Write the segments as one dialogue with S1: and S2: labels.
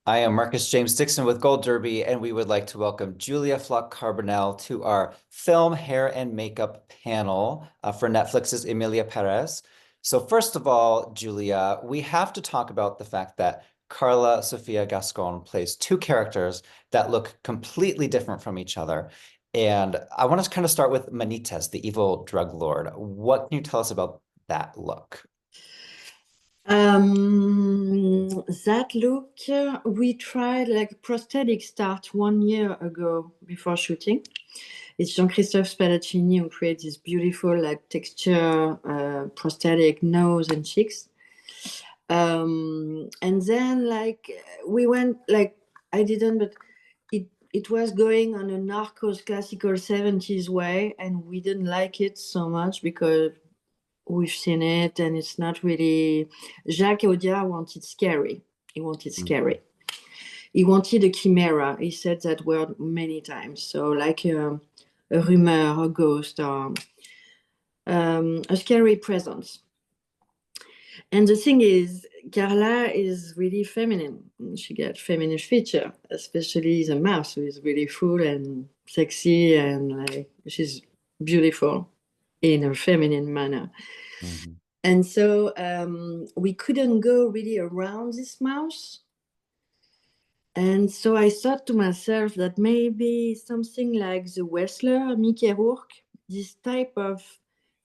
S1: I am Marcus James Dixon with Gold Derby, and we would like to welcome Julia Floch-Carbonel to our film, hair, and makeup panel for Netflix's Emilia Pérez. So first of all, Julia, we have to talk about the fact that Karla Sofía Gascón plays two characters that look completely different from each other. And I want to kind of start with Manitas, the evil drug lord. What can you tell us about that look?
S2: That look, we tried like prosthetic start 1 year ago before shooting. It's Jean-Christophe Spadaccini who creates this beautiful like texture prosthetic nose and cheeks. And then like we went like I didn't, but it was going on a Narcos classical 70s way, and we didn't like it so much because we've seen it and it's not really. Jacques Audiard wanted scary. He wanted scary. He wanted a chimera. He said that word many times. So like a rumor, a ghost, or a scary presence. And the thing is, Karla is really feminine. She got feminine feature, especially the mouth, who is really full and sexy, and like she's beautiful in a feminine manner. Mm-hmm. And so we couldn't go really around this mouse. And so I thought to myself that maybe something like the wrestler, Mickey Rourke, this type of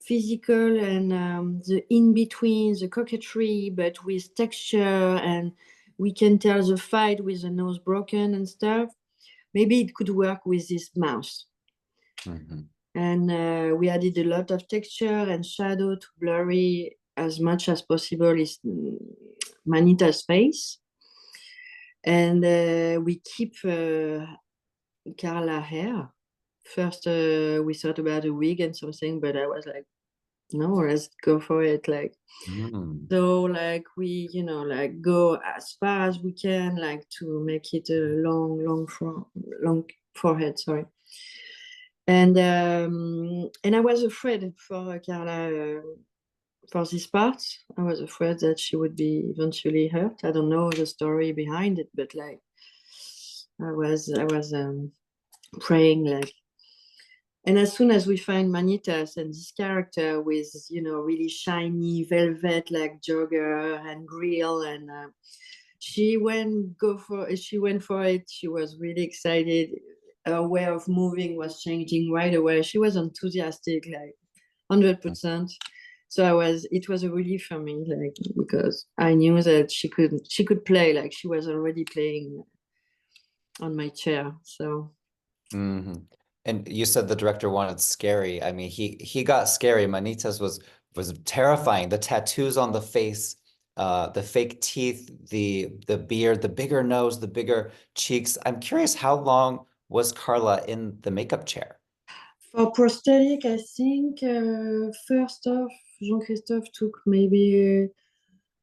S2: physical and the in-between, the coquetry, but with texture, and we can tell the fight with the nose broken and stuff. Maybe it could work with this mouse. Mm-hmm. And we added a lot of texture and shadow to blurry as much as possible is Manita's face. And we keep Karla hair. First, we thought about a wig and something, but I was like, no, let's go for it. Like, so like we, like go as far as we can, like to make it a long forehead, sorry. And I was afraid for Karla for this part. I was afraid that she would be eventually hurt. I don't know the story behind it, but like I was praying like. And as soon as we find Manitas and this character with really shiny velvet like jogger and grill, and she went for it. She was really excited. Her way of moving was changing right away. She was enthusiastic, like 100%. So it was a relief for me, like, because I knew that she could play, like she was already playing on my chair. So.
S1: Mm-hmm. And you said the director wanted scary. I mean, he got scary. Manitas was terrifying. The tattoos on the face, the fake teeth, the beard, the bigger nose, the bigger cheeks. I'm curious, how long was Karla in the makeup chair?
S2: For prosthetic, I think first off, Jean-Christophe took maybe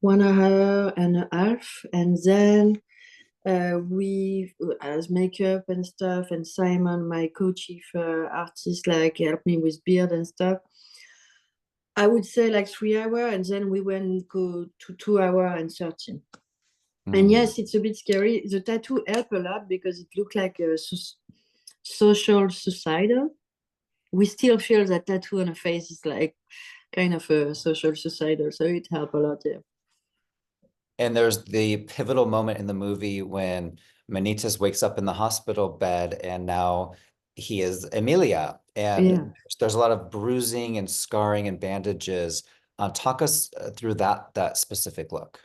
S2: 1.5 hours, and then we, as makeup and stuff, and Simon, my co-chief artist, like helped me with beard and stuff. I would say like 3 hours, and then we went go to 2 hours and 13. And yes, it's a bit scary. The tattoo helped a lot because it looked like a social suicidal. We still feel that tattoo on the face is like kind of a social suicidal, so it helped a lot, yeah.
S1: And there's the pivotal moment in the movie when Manitas wakes up in the hospital bed, and now he is Emilia. And there's a lot of bruising and scarring and bandages. Talk us through that specific look.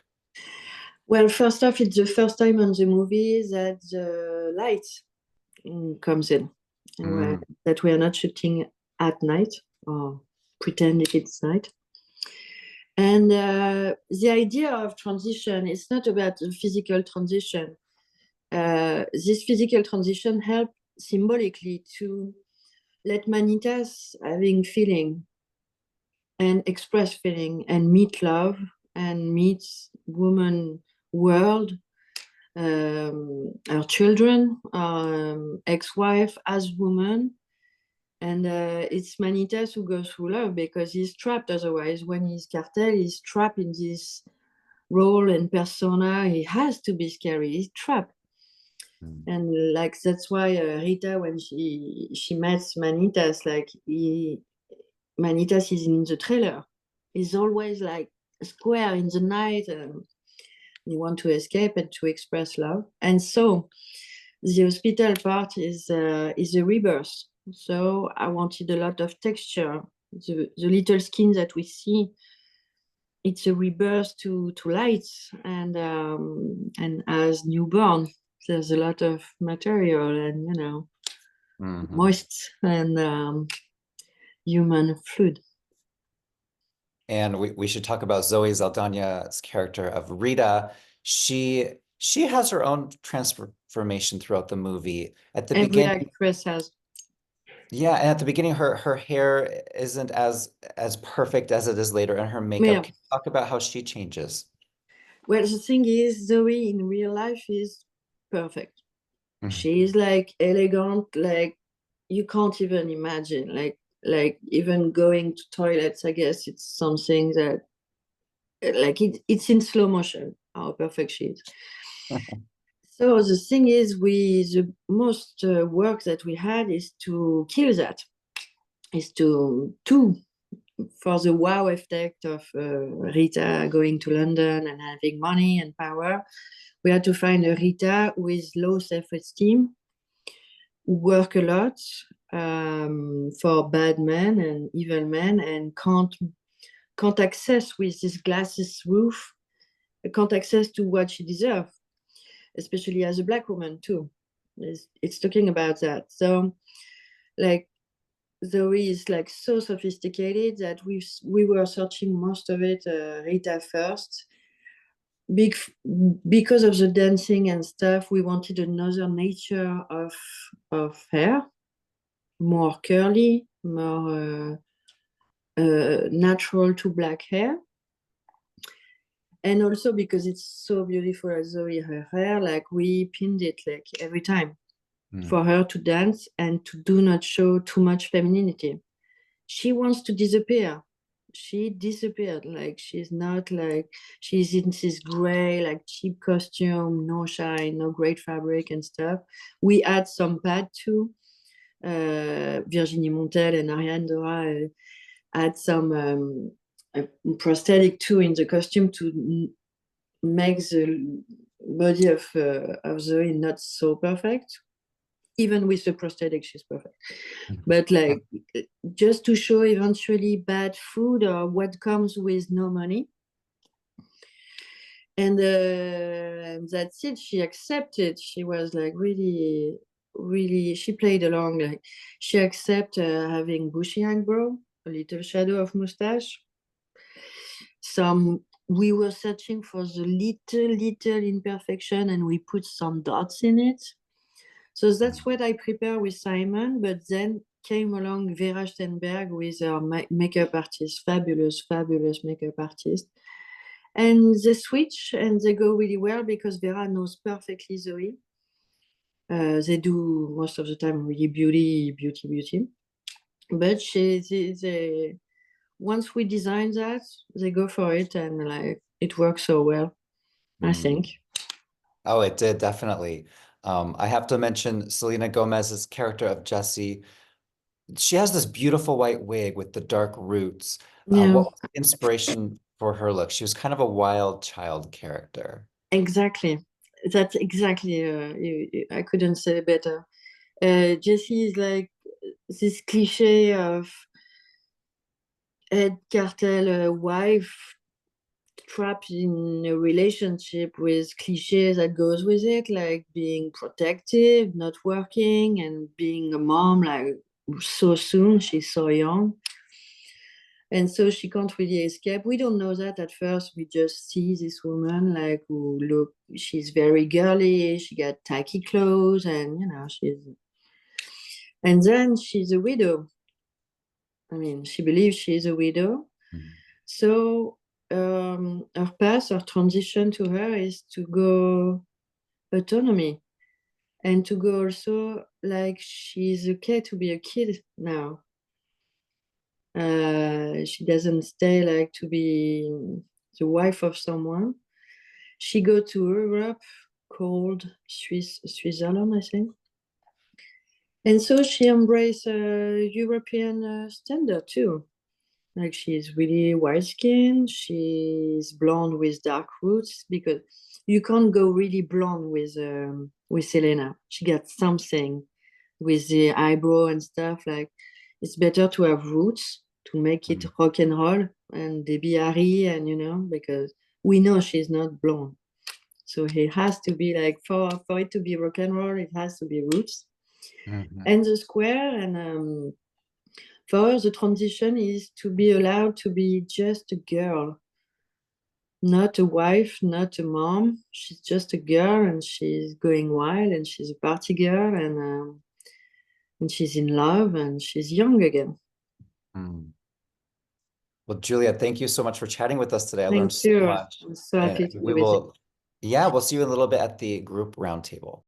S2: Well, first off, it's the first time on the movie that the light comes in. That we are not shooting at night or pretending it's night. And the idea of transition is not about the physical transition. This physical transition helped symbolically to let Manitas having feeling and express feeling and meet love and meet woman world, our children, ex-wife as woman. And it's Manitas who goes through love because he's trapped otherwise. When he's cartel, he's trapped in this role and persona, he has to be scary. He's trapped. And like that's why Rita, when she met Manitas, like Manitas is in the trailer. He's always like square in the night, and he want to escape and to express love. And so the hospital part is a rebirth. So I wanted a lot of texture. The little skin that we see, it's a rebirth to light, and as newborn, there's a lot of material and moist and human fluid.
S1: And we should talk about Zoe Saldana's character of Rita. She has her own transformation throughout the movie. At the
S2: Every
S1: beginning,
S2: actress has.
S1: yeah, and at the beginning, her hair isn't as perfect as it is later, and her makeup.
S2: Yeah.
S1: Can you talk about how she changes?
S2: Well, the thing is, Zoe in real life is perfect. She is like elegant, like you can't even imagine. Like even going to toilets, I guess it's something that like it's in slow motion how perfect she is. So the thing is, the most work that we had is to kill that, is to for the wow effect of Rita going to London and having money and power. We had to find a Rita with low self-esteem, work a lot for bad men and evil men, and can't access with this glasses roof, can't access to what she deserves, especially as a Black woman too. It's talking about that. So like Zoe is like so sophisticated that we were searching most of it Rita first. Because of the dancing and stuff, we wanted another nature of hair, more curly, more natural to black hair. And also because it's so beautiful as Zoe, her hair, like we pinned it like every time for her to dance and to do not show too much femininity. She wants to disappear. She disappeared. Like she's not like, she's in this gray, like cheap costume, no shine, no great fabric and stuff. We add some pad too. Virginie Montel and Ariane Dora add some prosthetic too in the costume to make the body of Zoe not so perfect. Even with the prosthetic, she's perfect. But like, just to show eventually bad food or what comes with no money. And that's it. She accepted. She was like really, really, she played along. Like she accepted having bushy eyebrow, a little shadow of mustache. We were searching for the little imperfection, and we put some dots in it. So that's what I prepared with Simon, but then came along Vera Stenberg with our makeup artist, fabulous makeup artist. And they switch and they go really well because Vera knows perfectly Zoe. They do most of the time really beauty. But once we design that, they go for it, and like it works so well, I think.
S1: Oh, it did, definitely. I have to mention Selena Gomez's character of Jessie. She has this beautiful white wig with the dark roots.
S2: Yeah,
S1: What was the inspiration for her look? She was kind of a wild child character.
S2: exactly. That's exactly. I couldn't say better. Jessie is like this cliche of head cartel wife trapped in a relationship with cliches that goes with it, like being protective, not working, and being a mom like so soon. She's so young. And so she can't really escape. We don't know that at first. We just see this woman like who look, she's very girly, she got tacky clothes, and and then she's a widow. I mean, she believes she's a widow. So her path, her transition to her is to go autonomy, and to go also like she's okay to be a kid now. She doesn't stay like to be the wife of someone. She go to Europe, called Switzerland, I think. And so she embraced European standard too. Like she's really white skinned, she's blonde with dark roots, because you can't go really blonde with Selena. She got something with the eyebrow and stuff. Like it's better to have roots to make it rock and roll and Debbie Harry, and because we know she's not blonde. So it has to be like for it to be rock and roll, it has to be roots. And the square, and for her, the transition is to be allowed to be just a girl, not a wife, not a mom. She's just a girl, and she's going wild, and she's a party girl, and she's in love, and she's young again.
S1: Well, Julia, thank you so much for chatting with us today. I learned
S2: Thank you.
S1: so much.
S2: I'm so happy to be
S1: We
S2: with you.
S1: will, yeah, we'll see you in a little bit at the group roundtable.